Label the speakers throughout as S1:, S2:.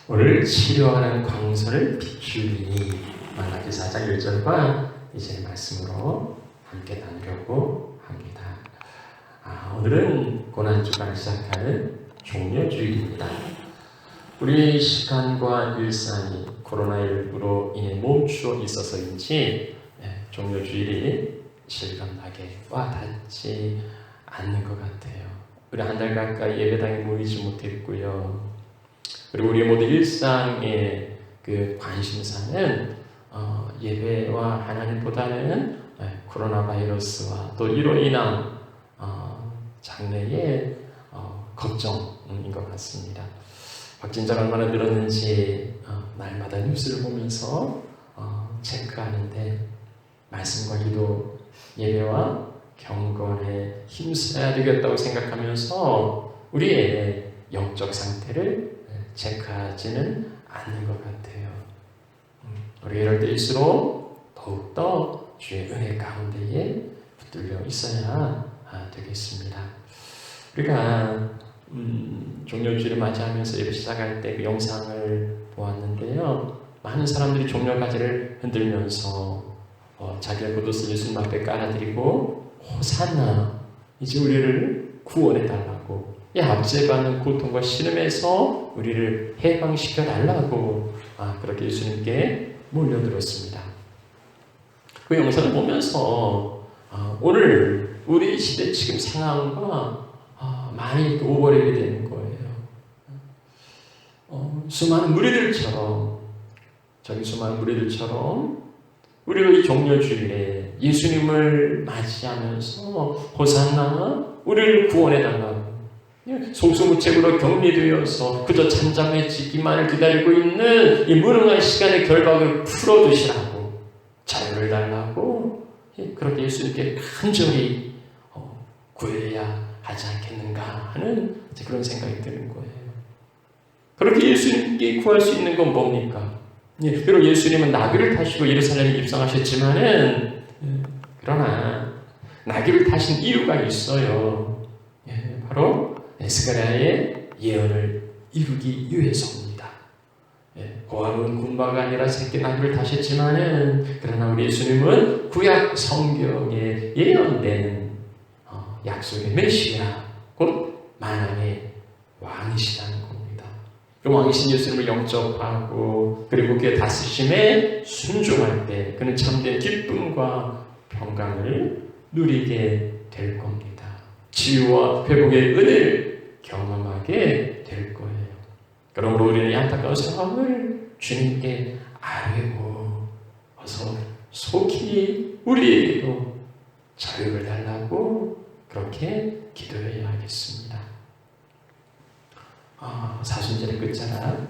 S1: 오늘 치료하는 광선을 비추리니 말라기 4장 1절과 이제 말씀으로 함께 나누려고 합니다. 오늘은 고난주간을 시작하는 종려주일입니다. 우리 시간과 일상이 코로나19로 인해 멈추어 있어서인지 종려주일이 실감나게 와닿지 않는 것 같아요. 우리 한 달 가까이 예배당에 모이지 못했고요. 그리고 우리 모두 일상의 그 관심사는 예배와 하나님보다는 코로나 바이러스와 또 이로 인한 장래의 걱정인 것 같습니다. 확진자가 얼마나 늘었는지 날마다 뉴스를 보면서 체크하는데 말씀과 기도, 예배와 경건에 힘써야 되겠다고 생각하면서 우리의 영적 상태를 체크하지는 않는 것 같아요. 우리 이럴 때일수록 더욱더 주의 은혜 가운데에 붙들려 있어야 되겠습니다. 우리가 종려주일을 맞이하면서 예배 시작할 때 그 영상을 보았는데요. 많은 사람들이 종려가지를 흔들면서 자기의 겉옷을 예수님 앞에 깔아드리고 호산나, 이제 우리를 구원해달라고, 이 압제받는 고통과 신음에서 우리를 해방시켜 달라고 그렇게 예수님께 몰려들었습니다. 그 영상을 보면서 오늘 우리 시대 지금 상황과 많이 오버랩이 되는 거예요. 수많은 무리들처럼 우리가 이 종려주일에 예수님을 맞이하면서 호산나, 우리를 구원해달라고 속수무책으로 격리되어서 그저 잠잠해지기만을 기다리고 있는 이 무능한 시간의 결박을 풀어주시라고, 자유를 달라고 그렇게 예수님께 간절히 구해야 하지 않겠는가 하는 그런 생각이 드는 거예요. 그렇게 예수님께 구할 수 있는 건 뭡니까? 비록 예수님은 나귀를 타시고 예루살렘에 입성하셨지만은 그러나 나귀를 타신 이유가 있어요. 바로 스가랴의 예언을 이루기 위해서입니다. 고아로운 군마가 아니라 새끼 나귀를 타셨지만은 그러나 우리 예수님은 구약 성경에 예언된 약속의 메시아, 곧 만왕의 왕이시라는 겁니다. 그 왕이신 예수님을 영접하고 그리고 그의 다스림에 순종할 때 그는 참된 기쁨과 평강을 누리게 될 겁니다. 치유와 회복의 은혜를 경험하게 될 거예요. 그러므로 우리는 이 안타까운 상황을 주님께 아뢰고 어서 속히 우리에게도 자유를 달라고 그렇게 기도해야 하겠습니다. 사순절의 끝자락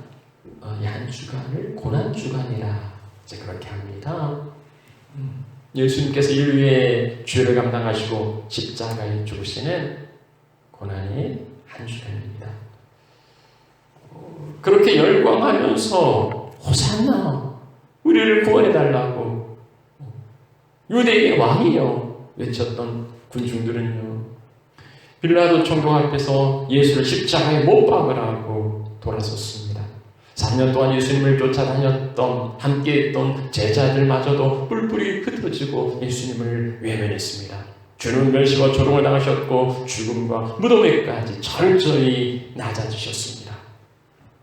S1: 이 한 주간을 고난주간이라 이제 그렇게 합니다. 예수님께서 인류의 죄를 감당하시고 십자가에 죽으시는 고난의 한 주간입니다. 그렇게 열광하면서 호산나, 우리를 구원해달라고 유대의 왕이여 외쳤던 군중들은요, 빌라도 총독 앞에서 예수를 십자가에 못 박으라고 돌아섰습니다. 3년 동안 예수님을 쫓아다녔던 함께했던 제자들마저도 뿔뿔이 흩어지고 예수님을 외면했습니다. 주는 멸시와 조롱을 당하셨고 죽음과 무덤에까지 철저히 낮아지셨습니다.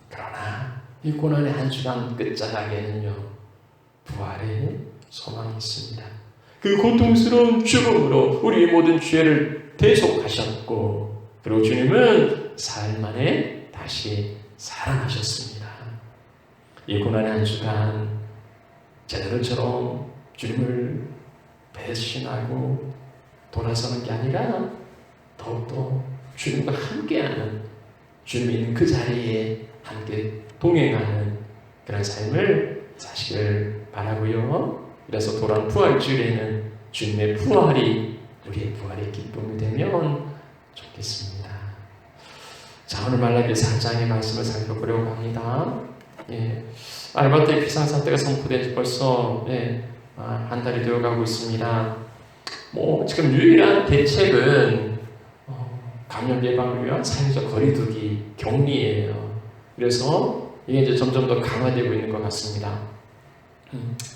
S1: 그러나 이 고난의 한 주간 끝자락에는요, 부활의 소망이 있습니다. 그 고통스러운 죽음으로 우리의 모든 죄를 대속하셨고 그리고 주님은 사흘 만에 다시 살아나셨습니다. 이 고난의 한 주간 제자들처럼 주님을 배신하고 돌아서는 게 아니라 더욱더 주님과 함께하는, 주님이 있는 그 자리에 함께 동행하는 그런 삶을 사시기를 바라고요. 그래서 돌아온 부활주일에는 주님의 부활이 우리의 부활의 기쁨이 되면 좋겠습니다. 자, 오늘 말라기 4장의 말씀을 살펴보려고 합니다. 알바트의 비상사태가 선포된 지 벌써 한 달이 되어가고 있습니다. 지금 유일한 대책은 감염 예방을 위한 사회적 거리두기 격리예요. 그래서 이게 이제 점점 더 강화되고 있는 것 같습니다.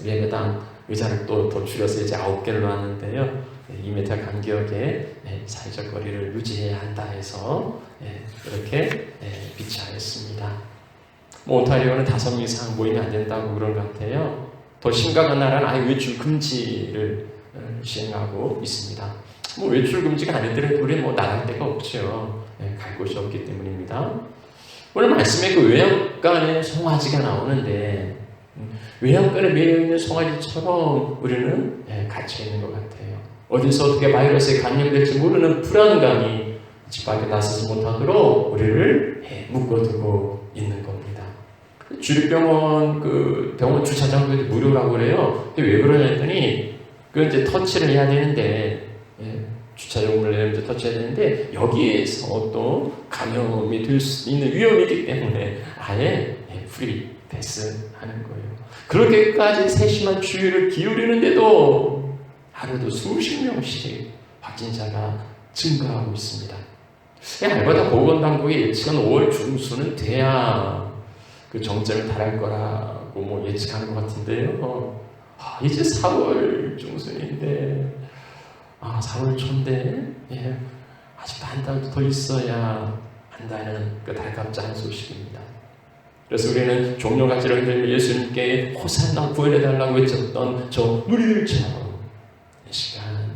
S1: 예배당 의자를 또 더 줄여서 이제 9개를 놨는데요. 2m 간격의 사회적 거리를 유지해야 한다 해서 이렇게 비치하였습니다. 온타리오는 5명 이상 모이면 안 된다고 그런 것 같아요. 더 심각한 나라는 아예 외출 금지를 시행하고 있습니다. 외출 금지가 아니더라도 우리는 나갈 데가 없죠. 갈 곳이 없기 때문입니다. 오늘 말씀에 그 외양간에 송아지가 나오는데 외양간에 매여있는 송아지처럼 우리는 갇혀있는 것 같아요. 어디서 어떻게 바이러스에 감염될지 모르는 불안감이 집 밖에 나서지 못하도록 우리를 묶어두고 있는 겁니다. 주립병원 병원 주차장도 무료라고 그래요. 근데 왜 그러냐 했더니 이제 터치를 해야 되는데 주차요금을 내면서 터치해야 되는데 여기에서 또 감염이 될 수 있는 위험이 있기 때문에 아예 프리 패스 하는 거예요. 그렇게까지 세심한 주의를 기울이는데도 하루도 수십 명씩 확진자가 증가하고 있습니다. 알바다 보건당국이 예측한 5월 중순은 돼야 그 정점을 달할 거라고 예측하는 것 같은데요. 이제 4월 중순인데 4월 초인데 아직도 한 달 더 있어야 한다는 그 달갑지 않은 소식입니다. 그래서 우리는 종려가지를 흔들며 예수님께 호산나 구원해달라고 외쳤던 저 누리들처럼 이 시간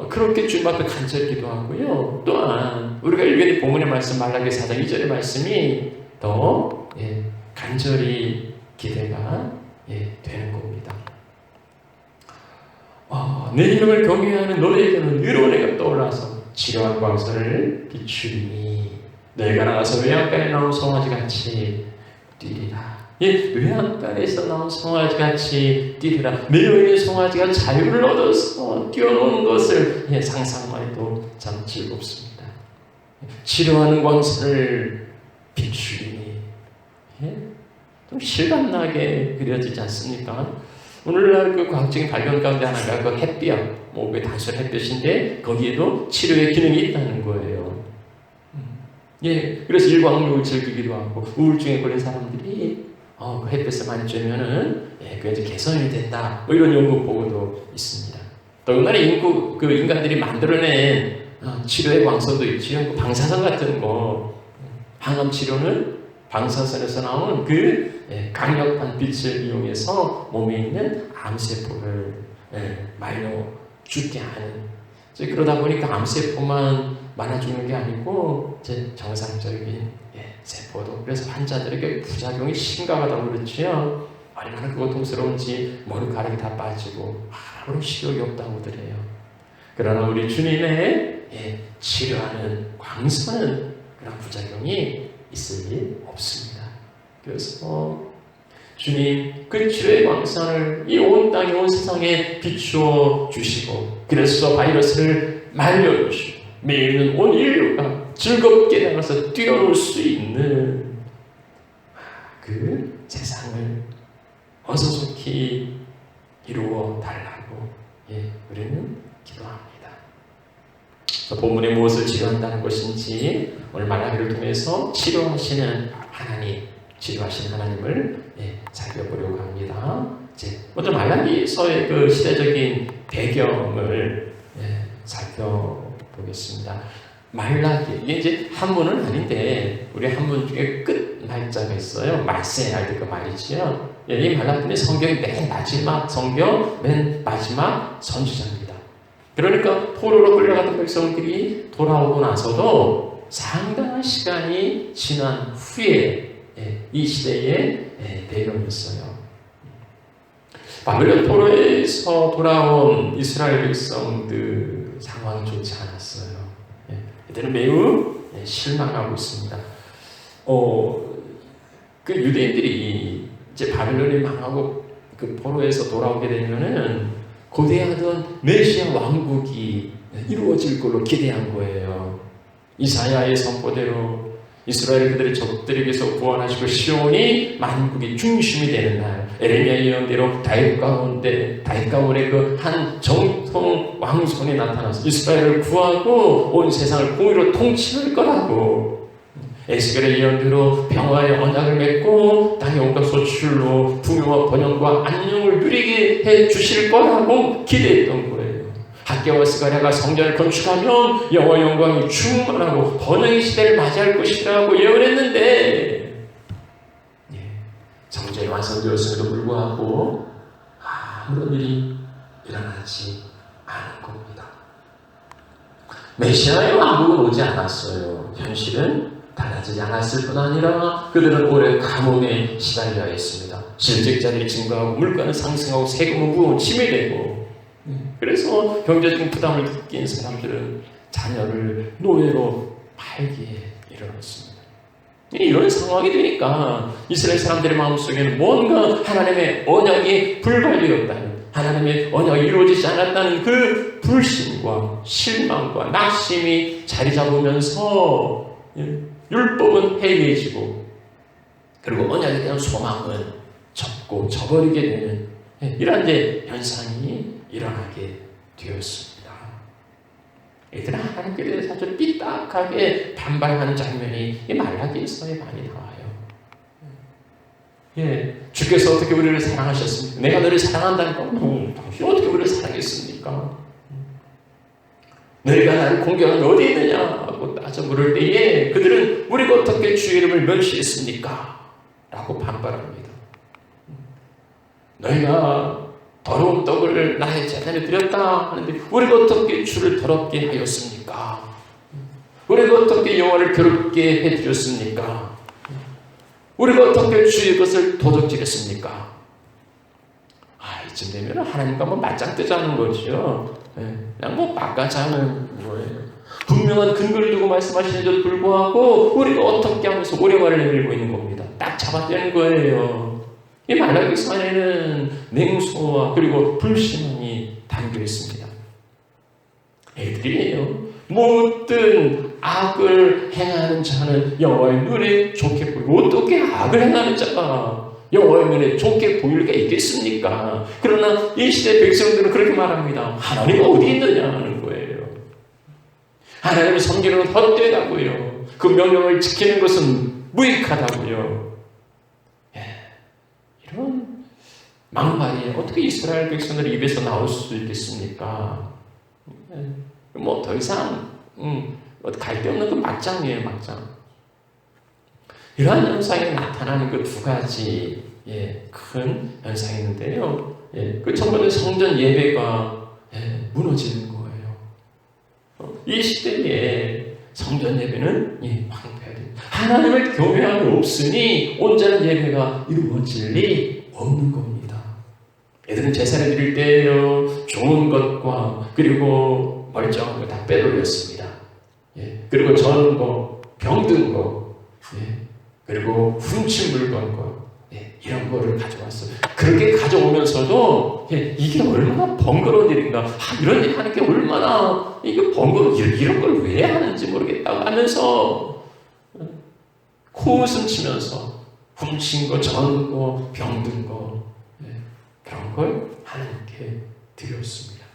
S1: 그렇게 주님 앞에 간절히 기도하고요. 또한 우리가 읽은 본문의 말씀 말라기 4장 2절의 말씀이 더 간절히 기대가 되는 겁니다. 내 이름을 경외하는 너희에게는 위로운 해가 떠올라서 치료한 광선을 비추리니 너희가 나가서 외양간에 나온 송아지같이 뛰리라. 외양간에서 나온 송아지같이 뛰리라. 매여있는 송아지가 자유를 얻어서 뛰어노는 것을 상상만 해도 참 즐겁습니다. 치료하는 광선을 비추리니 좀 실감나게 그려지지 않습니까? 오늘날 그 과학적인 발견 가운데 하나가 그 햇볕, 그 단순 햇볕인데 거기에도 치료의 기능이 있다는 거예요. 그래서 일광욕을 즐기기도 하고 우울증에 걸린 사람들이 그 햇볕을 많이 쬐면은 그게 이제 개선이 된다. 이런 연구 보고도 있습니다. 더군다나 인간들이 만들어낸 치료의 광선도 있지요. 방사선 같은 거, 항암 치료는 방사선에서 나오는 강력한 빛을 이용해서 몸에 있는 암세포를 말려 죽게 하는. 그러다 보니까 암세포만 많아 죽는 게 아니고 정상적인 세포도. 그래서 환자들에게 부작용이 심각하다고 그렇지요. 얼마나 고통스러운지 머리카락이 다 빠지고 아무런 식욕이 없다고 그래요. 그러나 우리 주님의 치료하는 광선은 그런 부작용이 있을 일 없습니다. 그래서 주님 그 치료의 광선을 이 온 땅에 온 세상에 비추어 주시고 그래서 바이러스를 말려주시고 매일 온 인류가 즐겁게 나가서 뛰어놀 수 있는 그 세상을 어서속히 이루어 달라고 우리는 기도합니다. 본문에 무엇을 치료한다는 것인지 오늘 말라기를 통해서 치료하시는 하나님을 살펴보려고 합니다. 먼저 말라기서의 그 시대적인 배경을 살펴보겠습니다. 말라기, 이게 이제 한문은 아닌데 우리 한문 중에 끝 말자가 있어요. 말세 할 때 그 말이지요. 이 말라기는 성경의 맨 마지막 선지자입니다. 그러니까 포로로 끌려갔던 백성들이 돌아오고 나서도 상당한 시간이 지난 후에 이 시대의 배경이었어요. 바벨론 포로에서 돌아온 이스라엘 백성들 상황이 좋지 않았어요. 이들은 매우 실망하고 있습니다. 그 유대인들이 이제 바벨론이 망하고 그 포로에서 돌아오게 되면은 고대하던 메시아 왕국이 이루어질 걸로 기대한 거예요. 이사야의 선포대로 이스라엘 그들의 적들에게서 구원하시고 시온이 만국의 중심이 되는 날, 에레미야 예언대로 다윗 가문의 그 한 정통 왕손이 나타나서 이스라엘을 구하고 온 세상을 공의로 통치할 거라고 에스겔의 예언대로 평화의 언약을 맺고 땅의 온갖 소출로 풍요와 번영과 안녕을 누리게 해 주실 거라고 기대했던 거예요. 학개와 스가랴가 성전을 건축하면 여호와 영광이 충만하고 번영의 시대를 맞이할 것이라고 예언했는데 성전이 완성되었음에도 불구하고 아무런 일이 일어나지 않은 겁니다. 메시아의 왕국은 오지 않았어요. 현실은 달라지지 않았을 뿐 아니라 그들은 오래 감옥에 시달려 있습니다. 실직자들이 증가하고 물가는 상승하고 세금은 무거운 짐이 되고, 그래서 경제적인 부담을 느낀 사람들은 자녀를 노예로 팔기에 이르렀습니다. 이런 상황이 되니까 이스라엘 사람들의 마음속에는 뭔가 하나님의 언약이 불발되었다는, 하나님의 언약이 이루어지지 않았다는 그 불신과 실망과 낙심이 자리 잡으면서 율법은 해이해지고, 그리고 언약에 대한 소망은 접고 저버리게 되는 이러한 현상이 일어나게 되었습니다. 얘들은 하나님께 대해서 아주 삐딱하게 반발하는 장면이 이 말라기서에 많이 나와요. 주께서 어떻게 우리를 사랑하셨습니까? 내가 너를 사랑한다니까 당신 어떻게 우리를 사랑했습니까? 너희가 나를 공격한 어디 있느냐 하고 따져 물을 때에 그들은 우리가 어떻게 주의 이름을 멸시했습니까? 라고 반발합니다. 너희가 더러운 떡을 나의 제단에 드렸다 하는데 우리가 어떻게 주를 더럽게 하였습니까? 우리가 어떻게 여호와를 괴롭게 해드렸습니까? 우리가 어떻게 주의 것을 도적질했습니까? 이쯤 되면 하나님과 맞짱 뜨자는 거죠. 그냥 바꿔자는 거예요. 분명한 근거를 두고 말씀하시는데도 불구하고 우리가 어떻게 하면서 오래가를 내밀고 있는 겁니다. 딱 잡아떼는 거예요. 이 말라기서 안에는 냉소와 그리고 불신이 담겨 있습니다. 애들이에요. 모든 악을 행하는 자는 여호와의 눈에 좋게 보이고, 어떻게 악을 행하는 자가 여호와의 눈에 좋게 보일 게 있겠습니까? 그러나 이 시대 백성들은 그렇게 말합니다. 하나님은 어디 있느냐 하는 거예요. 하나님을 섬기는 건 헛되다고요. 그 명령을 지키는 것은 무익하다고요. 이런 막말이 어떻게 이스라엘 백성들의 입에서 나올 수 있겠습니까? 더 이상 갈 데 없는 그 막장이에요, 막장. 이러한 현상이 나타나는 그 두 가지 큰 현상이 있는데요. 그 첫 번째 성전 예배가 무너지는 거예요. 이 시대에 성전 예배는 황폐화됩니다. 하나님을 경외함이 없으니 온전한 예배가 이루어질 리 없는 겁니다. 애들은 제사를 드릴 때요, 좋은 것과 그리고 멀쩡한 거 다 빼돌렸습니다. 그리고 저는 병든 거, 그리고 훔친 물건과 이런 거를 가져왔어요. 그렇게 가져오면서도 이게 얼마나 번거로운 일인가, 이런 일 하는 게 얼마나 이게 번거로워, 이런 걸 왜 하는지 모르겠다고 하면서 코웃음 치면서 훔친 거, 저은 거, 병든 거, 그런 걸 하나님께 드렸습니다.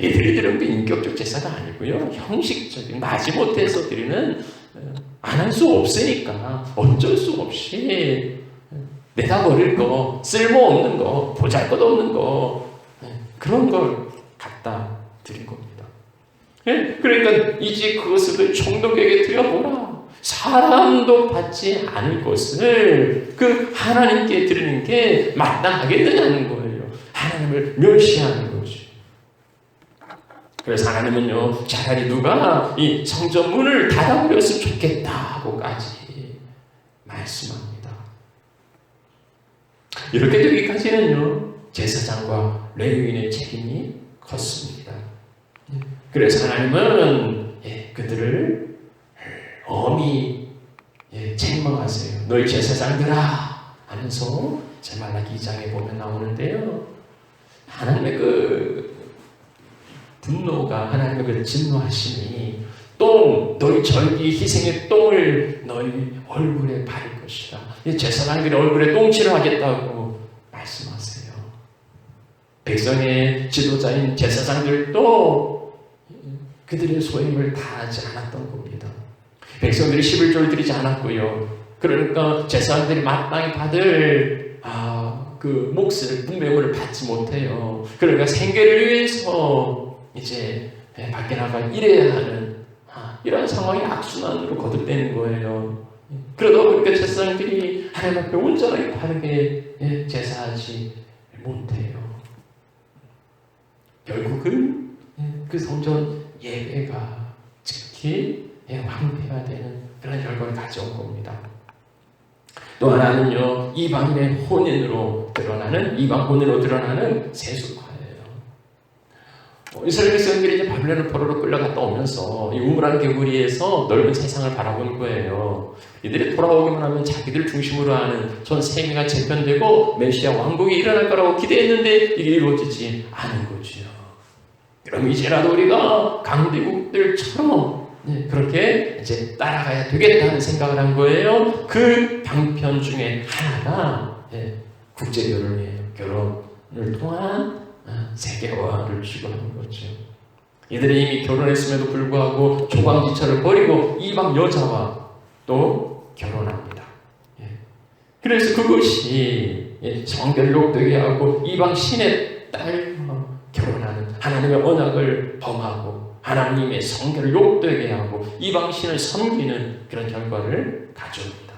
S1: 이 드리는 게 인격적 제사가 아니고요, 형식적인 마지못해서 드리는, 안 할 수 없으니까 어쩔 수 없이 내다 버릴 거, 쓸모없는 거, 보잘것없는 거, 그런 걸 갖다 드린 겁니다. 그러니까 이제 그것을 총독에게 드려보라. 사람도 받지 않을 것을 그 하나님께 드리는 게 마땅하겠느냐는 거예요. 하나님을 멸시하는 거죠. 그래서 하나님은요, 차라리 누가 이 성전 문을 닫아버렸으면 좋겠다고까지 말씀합니다. 이렇게 되기까지는요, 제사장과 레위인의 책임이 컸습니다. 그래서 하나님은 그들을 엄히 책망하세요. 너희 제사장들아 하면서 제말라기 2장에 보면 나오는데요, 하나님의 그 분노가, 하나님의 그 진노하심이 너희 절기 희생의 똥을 너희 얼굴에 바를 것이다. 제사장들의 얼굴에 똥칠을 하겠다고 말씀하세요. 백성의 지도자인 제사장들도 그들의 소임을 다하지 않았던 겁니다. 백성들이 11조를 드리지 않았고요. 그러니까 제사장들이 마땅히 받을 그 몫을 분배물을 받지 못해요. 그러니까 생계를 위해서 이제 밖에 나가 일해야 하는 이런 상황이 악순환으로 거듭되는 거예요. 그러다 보니까 제사장들이 하나님 앞에 온전하게 바르게 제사하지 못해요. 결국은 그 성전 예배가 특히 황폐화되는 그런 결과를 가져온 겁니다. 또 하나는요, 이방 혼인으로 드러나는 세속화예요. 이스라엘 백성들이 이제 바벨론을 포로로 끌려갔다 오면서 이 우물한 개구리에서 넓은 세상을 바라본 거예요. 이들이 돌아오기만 하면 자기들 중심으로 하는 전 세계가 재편되고 메시아 왕국이 일어날 거라고 기대했는데 이게 이루어지지 않은 거죠. 그럼 이제라도 우리가 강대국들처럼 그렇게 이제 따라가야 되겠다는 생각을 한 거예요. 그 방편 중에 하나가 국제 결혼이에요. 결혼을 통한 세계화를 추구하는 거죠. 이들이 이미 결혼했음에도 불구하고 초광지처를 버리고 이방 여자와 또 결혼합니다. 그래서 그것이 성결을 욕되게 하고 이방 신의 딸과 결혼하는 하나님의 언약을 범하고 하나님의 성결을 욕되게 하고 이방신을 섬기는 그런 결과를 가져옵니다.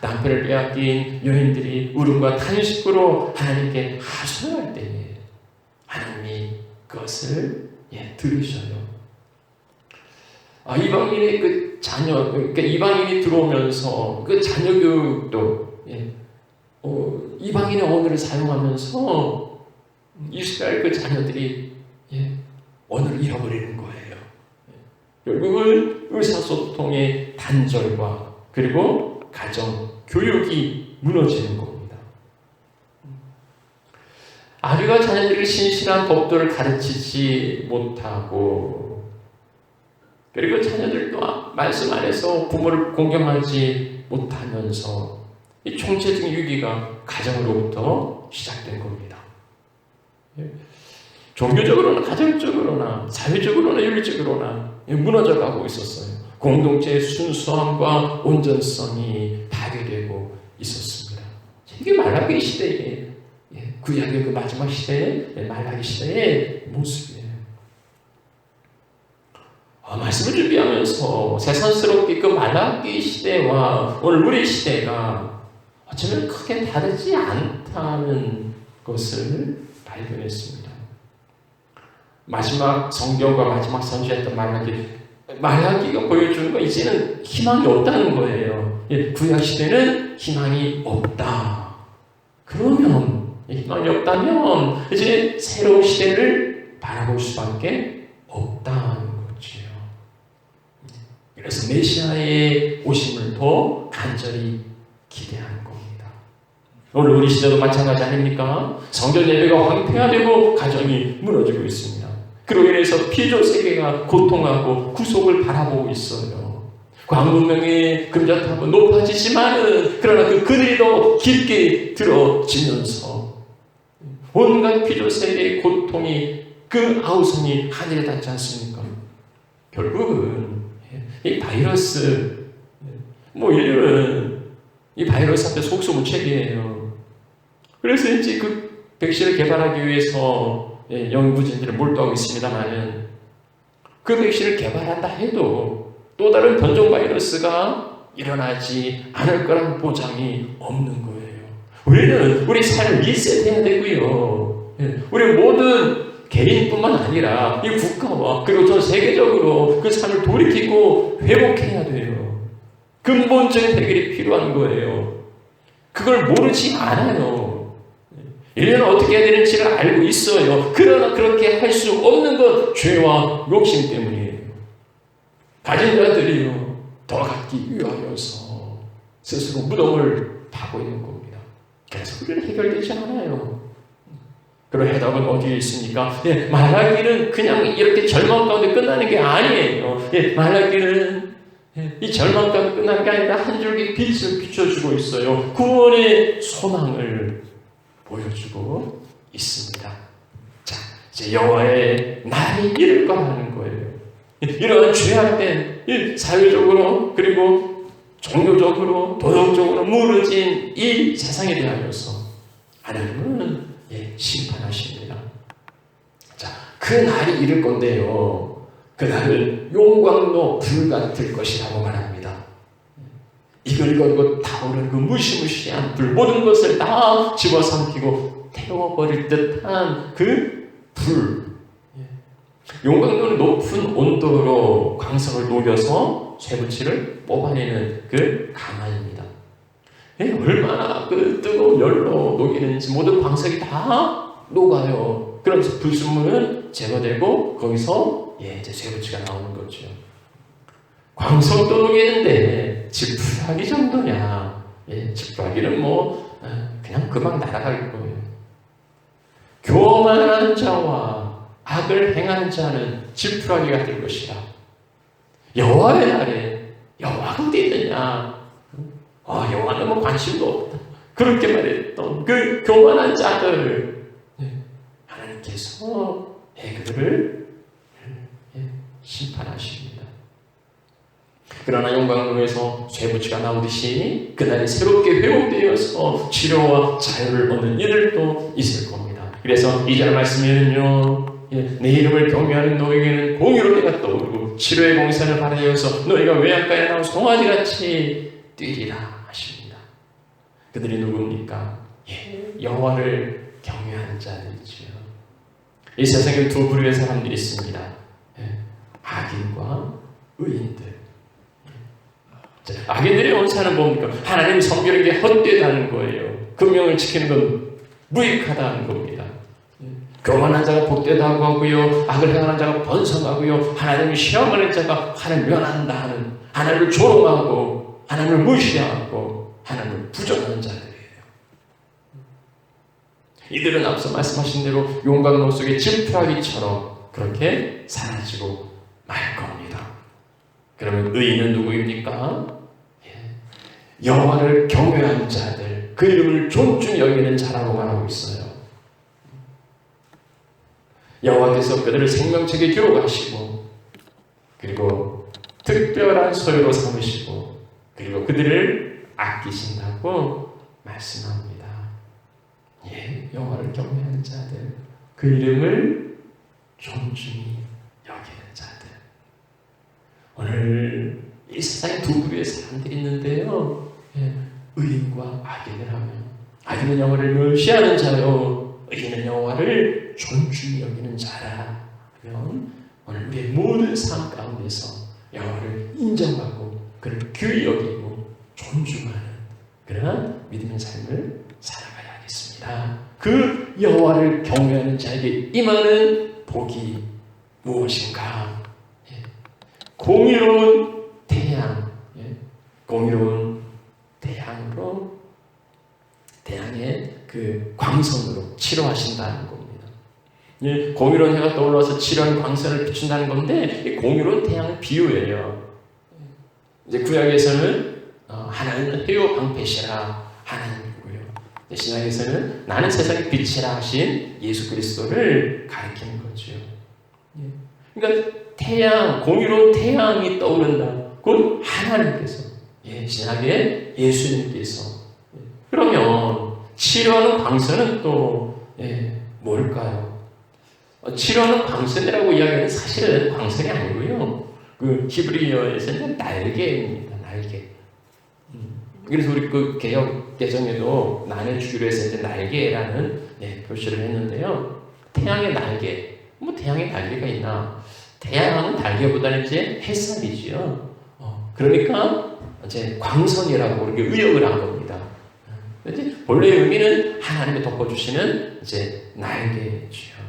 S1: 남편을 빼앗긴 여인들이 울음과 탄식으로 하나님께 하소연할 때에 하나님이 그것을 들으셔요. 이방인의 그 자녀, 그러니까 이방인이 들어오면서 그 자녀 교육도 이방인의 언어를 사용하면서 이스라엘 그 자녀들이 언어를 잃어버리는 거예요. 결국은 의사소통의 단절과 그리고 가정, 교육이 무너지는 겁니다. 아비가 자녀들에게 신실한 법도를 가르치지 못하고 그리고 자녀들도 말씀 안에서 부모를 공경하지 못하면서 이 총체적인 위기가 가정으로부터 시작된 겁니다. 종교적으로나 가정적으로나 사회적으로나 윤리적으로나 무너져가고 있었어요. 공동체의 순수함과 온전성이 파괴되고 있었습니다. 이게 말라기 시대에 구약의 그 마지막 시대의 말라기 시대의 모습이에요. 말씀을 준비하면서 새삼스럽게 그 말라기 시대와 오늘 우리 시대가 어쩌면 크게 다르지 않다는 것을 발견했습니다. 마지막 성경과 마지막 선지했던 말라기가 보여주는 건 이제는 희망이 없다는 거예요. 구약 시대는 희망이 없다. 그러면 희망이 없다면 이제 새로운 시대를 바라볼 수밖에 없다는 거죠. 그래서 메시아의 오심을 더 간절히 기대하는 겁니다. 오늘 우리 시대도 마찬가지 아닙니까? 성전 예배가 황폐화되고 가정이 무너지고 있습니다. 그로 인해서 피조 세계가 고통하고 구속을 바라보고 있어요. 광문명의 금자탑은 높아지지만은 그러나 그 그늘이 더 깊게 들어지면서 온갖 피조 세계의 고통이 그 아우성이 하늘에 닿지 않습니까? 결국은 이 바이러스 인류는 이 바이러스 앞에 속수무책이에요. 그래서 이제 그 백신을 개발하기 위해서 연구진들을 몰두하고 있습니다만 그 백신을 개발한다 해도 또 다른 변종 바이러스가 일어나지 않을 거라는 보장이 없는 거예요. 우리는 우리 삶을 리셋해야 되고요. 우리 모든 개인뿐만 아니라 이 국가와 그리고 전 세계적으로 그 삶을 돌이키고 회복해야 돼요. 근본적인 해결이 필요한 거예요. 그걸 모르지 않아요. 인류는 어떻게 해야 되는지를 알고 있어요. 그러나 그렇게 할 수 없는 건 죄와 욕심 때문이에요. 가진 자들이요, 더 갖기 위하여서 스스로 무덤을 파고 있는 겁니다. 그래서 우리는 해결되지 않아요. 그런 해답은 어디에 있습니까? 말라기는 그냥 이렇게 절망 가운데 끝나는 게 아니에요. 말라기는 이 절망 가운데 끝나는 게 아니라 한 줄기 빛을 비춰주고 있어요. 구원의 소망을 보여주고 있습니다. 자, 이제 여호와의 날이 이를 거라는 거예요. 이러한 죄악된 이 사회적으로 그리고 종교적으로 도덕적으로 무너진 이 세상에 대하여서 하나님은 심판하십니다. 자, 그 날이 이를 건데요. 그 날은 용광로 불같을 것이라고 말합니다. 이글거리고 타오르는 그 무시무시한 불, 모든 것을 다 집어삼키고 태워버릴 듯한 그 불. 용광로는 높은 온도로 광석을 녹여서 쇠붙이를 뽑아내는 그 가마입니다. 얼마나 그 뜨거운 열로 녹이는지 모든 광석이 다 녹아요. 그러면서 불순물은 제거되고 거기서 이제 쇠붙이가 나오는 거죠. 광석도 녹이는데 지푸라기 정도냐? 지푸라기는 그냥 금방 날아갈 거예요. 교만한 자와 악을 행하는 자는 지푸라기가 될 것이라. 여호와의 날에 여호와가 어디 있느냐? 여호와는 관심도 없다. 그렇게 말했던 그 교만한 자들 하나님께서 그들을 심판하십니다. 그러나 용광로에서 쇠붙이가 나오듯이 그날이 새롭게 회복되어서 치료와 자유를 얻는 이들도 있을 겁니다. 그래서 2절 말씀에는요, 내 이름을 경외하는 너에게는 공의로 내가 떠오르고 치료의 공사를 발하여서 너희가 외양가에 나온 송아지같이 뛰리라 하십니다. 그들이 누굽니까? 여호와를 경외하는 자들이지요. 이 세상에 두 부류의 사람들이 있습니다. 악인과 의인들. 악인들의 원사는 뭡니까? 하나님이 섬기는 게 헛되다는 거예요. 금령을 지키는 건 무익하다는 겁니다. 교만한 자가 복되다고 하고요, 악을 행하는 자가 번성하고요, 하나님을 시험하는 자가 하나님을 면한다 하는, 하나님을 조롱하고 하나님을 무시하고 하나님을 부정하는 자들이에요. 이들은 앞서 말씀하신 대로 용광로 속의 지푸라기처럼 그렇게 사라지고 말 겁니다. 그러면 의인은 누구입니까? 여호와를 경외하는 자들, 그 이름을 존중히 여기는 자라고 말하고 있어요. 여호와께서 그들을 생명책에 기록하시고 그리고 특별한 소유로 삼으시고 그리고 그들을 아끼신다고 말씀합니다. 여호와를 경외하는 자들, 그 이름을 존중히 여기는 자들. 오늘 이 세상에 두 부류의 사람들이 있는데요, 의인과 악인을 하면, 악인은 여호와를 멸시하는 자요, 의인은 여호와를 존중히 여기는 자라면, 오늘 우리의 모든 삶 가운데서 여호와를 인정하고 그를 귀히 여기고 존중하는 그러한 믿음의 삶을 살아가야겠습니다. 그 여호와를 경외하는 자에게 임하는 복이 무엇인가? 공의로운 태양, 공의로운 태양으로, 태양의 그 광선으로 치료하신다는 겁니다. 공의로운 해가 떠올라서 치료한 광선을 비춘다는 건데, 이 공의로운 태양은 비유예요. 이제 구약에서는 하나님은 해요 방패시라 하나님이고요. 신약에서는 나는 세상의 빛이라 하신 예수 그리스도를 가리키는 거죠. 그러니까 태양, 공의로운 태양이 떠오른다. 곧 하나님께서, 신약의 예수님께서. 그러면 치료하는 광선은 또 뭘까요? 치료하는 광선이라고 이야기하는 사실은 광선이 아니고요. 그 히브리어에서는 날개입니다. 날개. 그래서 우리 그 개역 개정에도 난을 주기로 해서 이제 날개라는 표시를 했는데요. 태양의 날개. 태양의 날개가 있나? 태양은 날개보다는 이제 햇살이지요. 그러니까 이제 광선이라고 이렇게 의역을 한 겁니다. 본래의 의미는 하나님이 덮어주시는 이제 날개죠.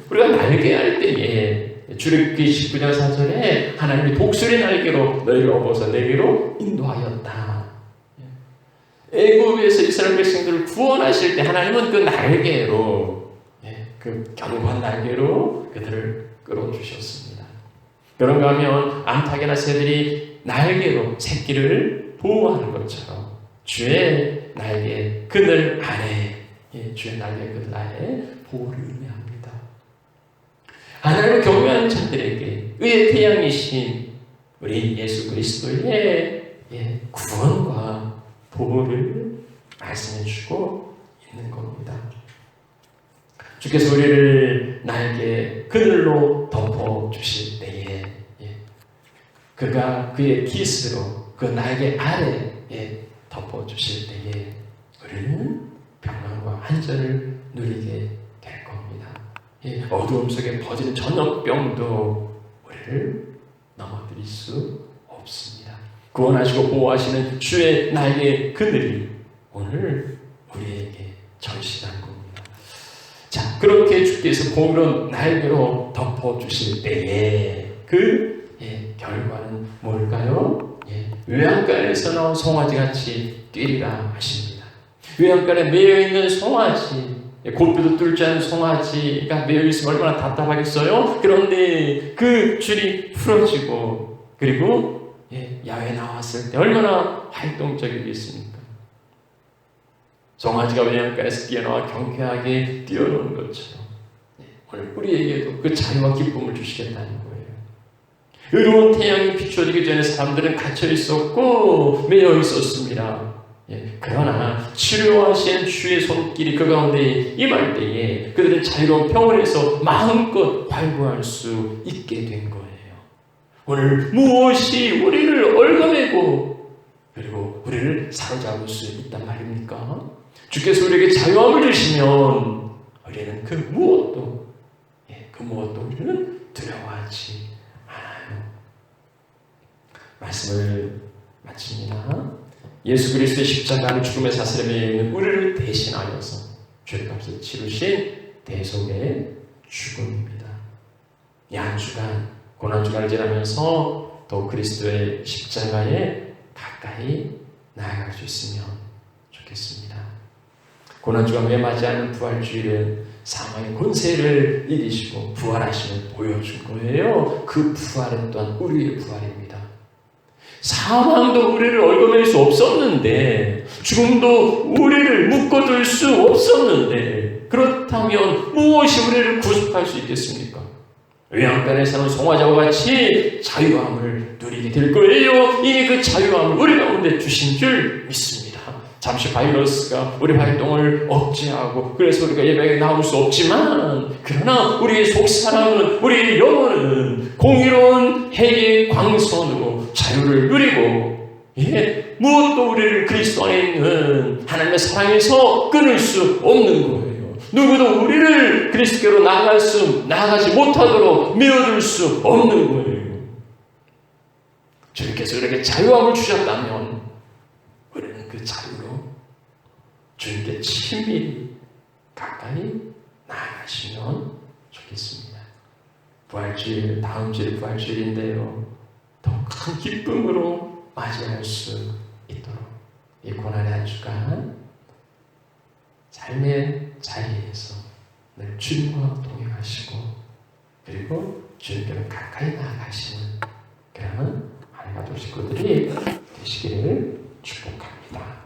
S1: 우리가 날개할 때에 출애굽기 19장 4절에 하나님이 독수리 날개로 너희를 업어서 내게로 인도하였다. 애굽에서 이스라엘 백성들을 구원하실 때 하나님은 그 날개로, 그 견고한 날개로 그들을 끌어주셨습니다. 그런가 하면 암탉이나 새들이 날개로 새끼를 보호하는 것처럼 주의 날개 그늘 아래, 주의 날개 그늘 아래 보호를 의미합니다. 하나님을 경외하는 자들에게 의의 태양이신 우리 예수 그리스도의 구원과 보호를 말씀해 주고 있는 겁니다. 주께서 우리를 나에게 그늘로 덮어 주실 때에 그가 그의 깃으로 그 날개 아래에 덮어 주실 때에 우리는 평안과 안전을 누리게 될 겁니다. 어두움 속에 퍼지는 전염병도 우리를 넘어뜨릴 수 없습니다. 구원하시고 보호하시는 주의 날개 그늘이 오늘 우리에게 절실한 겁니다. 자, 그렇게 주께서 보호로 날개로 덮어주실 때에 그 결과는 뭘까요? 외양간에서 나온 송아지같이 뛰리라 하십니다. 외양간에 매여있는 송아지, 고삐도 뚫지 않은 송아지가 매여있으면 얼마나 답답하겠어요? 그런데 그 줄이 풀어지고 그리고 야외에 나왔을 때 얼마나 활동적이겠습니까? 송아지가 외양간에서 뛰어나와 경쾌하게 뛰어노는 것처럼 오늘 우리에게도 그 자유와 기쁨을 주시겠다는 거예요. 의로운 태양이 비추어지기 전에 사람들은 갇혀 있었고 매여 있었습니다. 그러나 치료하신 주의 손길이 그 가운데 임할 때에 그들은 자유로운 평온에서 마음껏 활보할 수 있게 된 거예요. 오늘 무엇이 우리를 얼거매고 그리고 우리를 사로잡을 수 있단 말입니까? 주께서 우리에게 자유함을 주시면 우리는 그 무엇도 우리는 두려워하지 않아요. 말씀을 마칩니다. 예수 그리스도의 십자가는 죽음의 사슬에 매여있는 우리를 대신하여서 죄값을 치르신 대속의 죽음입니다. 이 한 주간 고난주간을 지나면서 더 그리스도의 십자가에 가까이 나아갈 수 있으면 좋겠습니다. 고난주간에 맞이하는 부활주일은 사망의 권세를 이기시고 부활하심을 보여준 거예요. 그 부활은 또한 우리의 부활입니다. 사망도 우리를 얽어맬 수 없었는데 죽음도 우리를 묶어둘 수 없었는데 그렇다면 무엇이 우리를 구속할 수 있겠습니까? 외양간에 사는 송아지와 같이 자유함을 누리게 될 거예요. 이미 그 자유함을 우리 가운데 주신 줄 믿습니다. 잠시 바이러스가 우리 활동을 억제하고 그래서 우리가 예배에 나올 수 없지만 그러나 우리의 속사람은 우리의 영혼은 공의로운 해의 광선으로 자유를 누리고 무엇도 우리를 그리스도 안에 있는 하나님의 사랑에서 끊을 수 없는 거예요. 누구도 우리를 그리스도께로 나아가지 못하도록 메어둘 수 없는 거예요. 주님께서 우리에게 자유함을 주셨다면 우리는 그 자유로 주님께 친밀히 가까이 나아가시면 좋겠습니다. 부활주일, 다음 주일 부활주일인데요. 더 큰 기쁨으로 맞이할 수 있도록 이 고난의 한 주간 삶의 자리에서 늘 주님과 동행하시고 그리고 주님께로 가까이 나아가시는 그런 알바도 식구들이 되시기를 축복합니다.